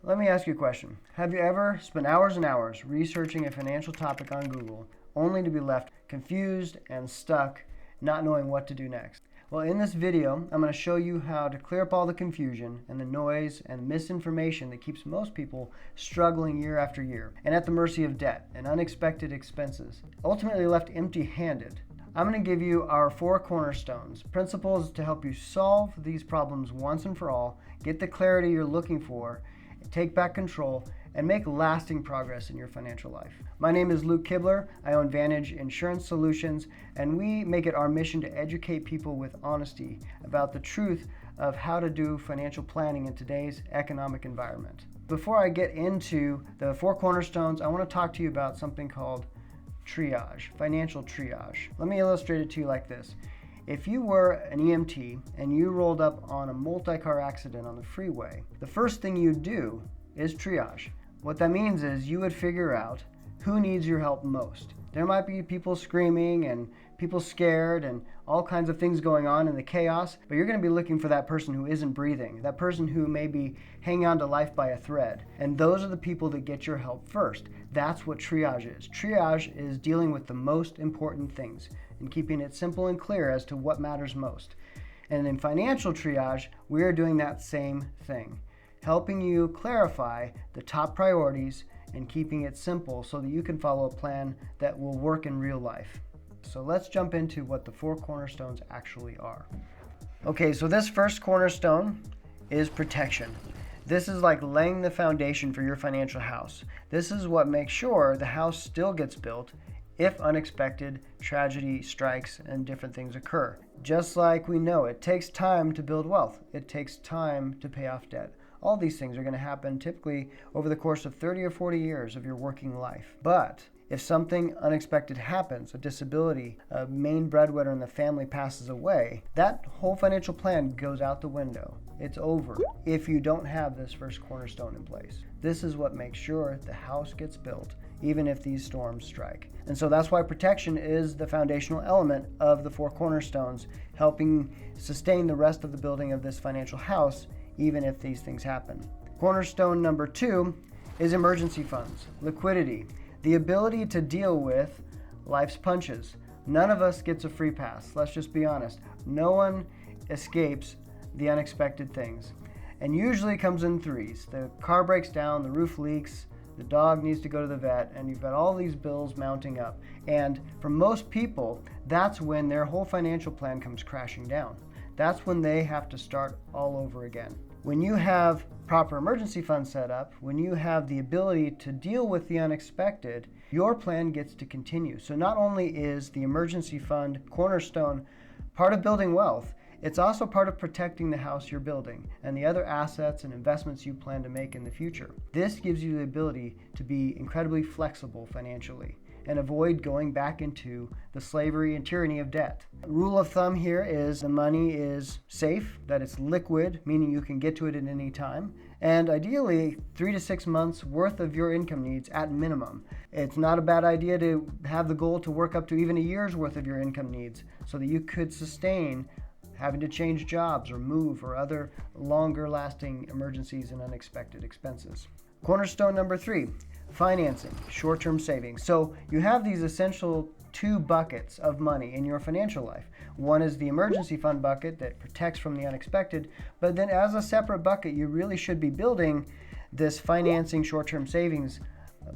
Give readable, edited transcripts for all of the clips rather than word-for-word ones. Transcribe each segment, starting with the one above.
Let me ask you a question. Have you ever spent hours and hours researching a financial topic on Google only to be left confused and stuck, not knowing what to do next? Well, in this video, I'm going to show you how to clear up all the confusion and the noise and misinformation that keeps most people struggling year after year and at the mercy of debt and unexpected expenses, ultimately left empty-handed. I'm going to give you our 4 cornerstones, principles to help you solve these problems once and for all, get the clarity you're looking for, take back control, and make lasting progress in your financial life. My name is Luke Kibler. I own Vantage Insurance Solutions, and we make it our mission to educate people with honesty about the truth of how to do financial planning in today's economic environment. Before I get into the 4 cornerstones, I want to talk to you about something called triage, financial triage. Let me illustrate it to you like this. If you were an EMT and you rolled up on a multi-car accident on the freeway, the first thing you do is triage. What that means is you would figure out who needs your help most. There might be people screaming and people scared and all kinds of things going on in the chaos, but you're going to be looking for that person who isn't breathing, that person who may be hanging on to life by a thread. And those are the people that get your help first. That's what triage is. Triage is dealing with the most important things and keeping it simple and clear as to what matters most. And in financial triage, we are doing that same thing, helping you clarify the top priorities and keeping it simple so that you can follow a plan that will work in real life. So let's jump into what the 4 cornerstones actually are. Okay, so this first cornerstone is protection. This is like laying the foundation for your financial house. This is what makes sure the house still gets built if unexpected tragedy strikes and different things occur. Just like we know it takes time to build wealth, it takes time to pay off debt. All these things are going to happen typically over the course of 30 or 40 years of your working life. But if something unexpected happens, a disability, a main breadwinner in the family passes away, that whole financial plan goes out the window. It's over if you don't have this first cornerstone in place. This is what makes sure the house gets built, even if these storms strike. And so that's why protection is the foundational element of the 4 cornerstones, helping sustain the rest of the building of this financial house, even if these things happen. Cornerstone number 2 is emergency funds, liquidity, the ability to deal with life's punches. None of us gets a free pass. Let's just be honest. No one escapes the unexpected things. And usually it comes in threes. The car breaks down, the roof leaks, the dog needs to go to the vet, and you've got all these bills mounting up. And for most people, that's when their whole financial plan comes crashing down. That's when they have to start all over again. When you have proper emergency funds set up, when you have the ability to deal with the unexpected, your plan gets to continue. So not only is the emergency fund cornerstone part of building wealth, it's also part of protecting the house you're building and the other assets and investments you plan to make in the future. This gives you the ability to be incredibly flexible financially and avoid going back into the slavery and tyranny of debt. Rule of thumb here is the money is safe, that it's liquid, meaning you can get to it at any time, and ideally 3 to 6 months worth of your income needs at minimum. It's not a bad idea to have the goal to work up to even a year's worth of your income needs so that you could sustain having to change jobs or move or other longer lasting emergencies and unexpected expenses. Cornerstone number 3, financing, short-term savings. So you have these essential 2 buckets of money in your financial life. One is the emergency fund bucket that protects from the unexpected, but then as a separate bucket, you really should be building this financing short-term savings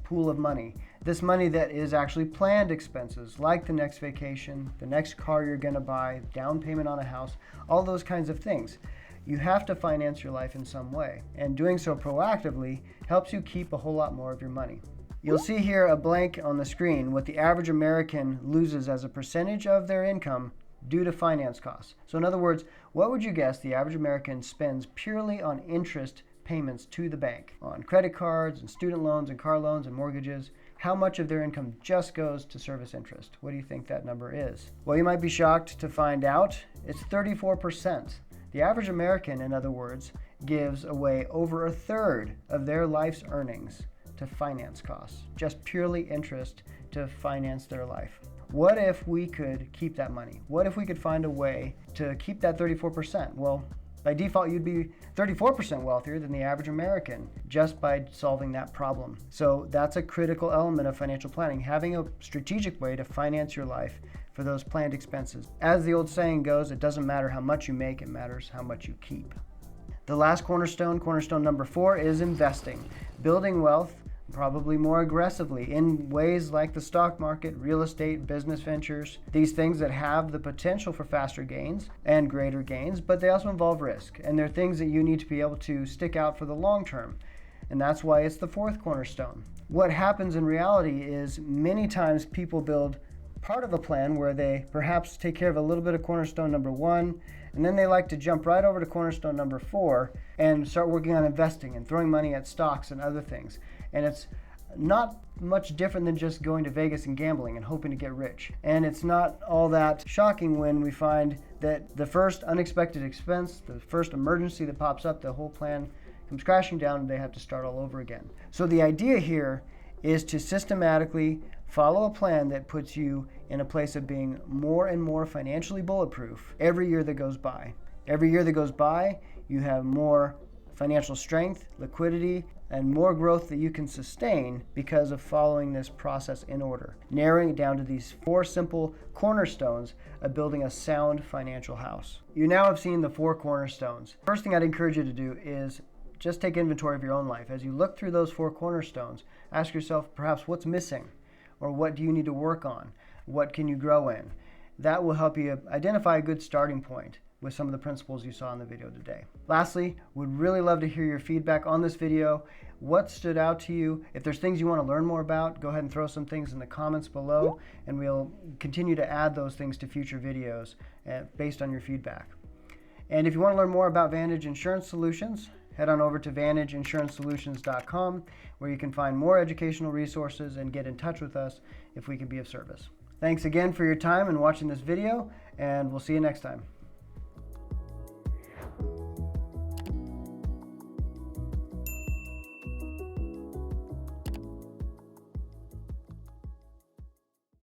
pool of money. This money that is actually planned expenses like the next vacation, the next car you're going to buy, down payment on a house, all those kinds of things. You have to finance your life in some way, and doing so proactively helps you keep a whole lot more of your money. You'll see here a blank on the screen what the average American loses as a percentage of their income due to finance costs. So in other words, what would you guess the average American spends purely on interest payments to the bank, on credit cards and student loans and car loans and mortgages? How much of their income just goes to service interest? What do you think that number is? Well, you might be shocked to find out it's 34%. The average American, in other words, gives away over a third of their life's earnings to finance costs, just purely interest to finance their life. What if we could keep that money? What if we could find a way to keep that 34%? Well, By default, you'd be 34% wealthier than the average American just by solving that problem. So that's a critical element of financial planning, having a strategic way to finance your life for those planned expenses. As the old saying goes, it doesn't matter how much you make, it matters how much you keep. The last cornerstone number 4, is investing. Building wealth, probably more aggressively, in ways like the stock market, real estate, business ventures, these things that have the potential for faster gains and greater gains, but they also involve risk. And they're things that you need to be able to stick out for the long term. And that's why it's the 4th cornerstone. What happens in reality is many times people build part of a plan where they perhaps take care of a little bit of cornerstone number 1, and then they like to jump right over to cornerstone number 4 and start working on investing and throwing money at stocks and other things. And it's not much different than just going to Vegas and gambling and hoping to get rich. And it's not all that shocking when we find that the first unexpected expense, the first emergency that pops up, the whole plan comes crashing down and they have to start all over again. So the idea here is to systematically follow a plan that puts you in a place of being more and more financially bulletproof every year that goes by. Every year that goes by, you have more financial strength, liquidity, and more growth that you can sustain because of following this process in order, narrowing it down to these 4 simple cornerstones of building a sound financial house. You now have seen the 4 cornerstones. First thing I'd encourage you to do is just take inventory of your own life. As you look through those 4 cornerstones, ask yourself perhaps what's missing, or what do you need to work on? What can you grow in? That will help you identify a good starting point with some of the principles you saw in the video today. Lastly, would really love to hear your feedback on this video. What stood out to you? If there's things you want to learn more about, go ahead and throw some things in the comments below, and we'll continue to add those things to future videos based on your feedback. And if you want to learn more about Vantage Insurance Solutions, head on over to vantageinsurancesolutions.com, where you can find more educational resources and get in touch with us if we can be of service. Thanks again for your time and watching this video, and we'll see you next time.